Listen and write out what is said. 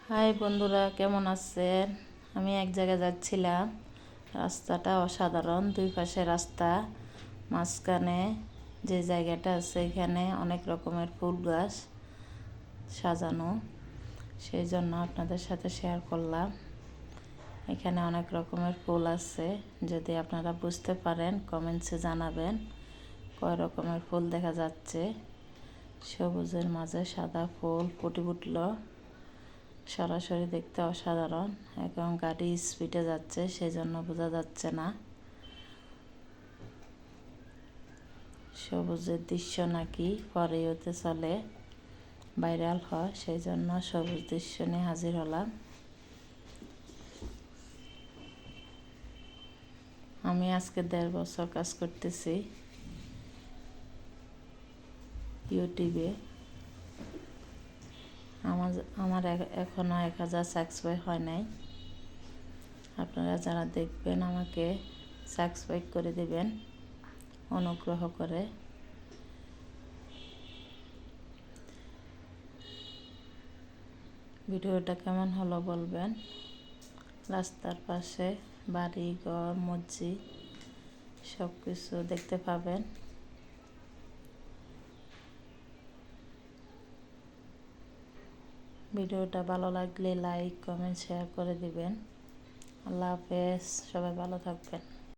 High বন্ধুরা, কেমন আছেন? আমি এক জায়গায় যাচ্ছিলাম। রাস্তাটা অসাধারণ, দুই পাশে রাস্তা, মাঝখানে যে জায়গাটা আছে এখানে অনেক রকমের ফুল গাছ সাজানো। সেই জন্য আপনাদের সাথে শেয়ার করলাম। এখানে অনেক রকমের ফুল আছে, যদি আপনারা বুঝতে পারেন কমেন্টসে জানাবেন কয় রকমের ফুল দেখা যাচ্ছে। সবুজের মাঝে সাদা ফুল ফুটে উঠল, সরাসরি দেখতে অসাধারণ। এখন গাড়ি স্পিডে যাচ্ছে, সেই জন্য বোঝা যাচ্ছে না। সবুজের দৃশ্য নাকি পরে হতে চলে ভাইরাল হয়, সেই জন্য সবুজ দৃশ্য নিয়ে হাজির হলাম। আমি আজকে 1.5 বছর কাজ করতেছি ইউটিউবে। আমার এখনও 1000 সাবস্ক্রাইব হয় নাই। আপনারা যারা দেখবেন আমাকে সাবস্ক্রাইব করে দেবেন অনুগ্রহ করে। ভিডিওটা কেমন হলো বলবেন। রাস্তার পাশে বাড়ি ঘর মসজিদ সব কিছু দেখতে পাবেন। ভিডিওটা ভালো লাগলে লাইক কমেন্ট শেয়ার করে দিবেন। আল্লাহ হাফেজ, সবাই ভালো থাকবেন।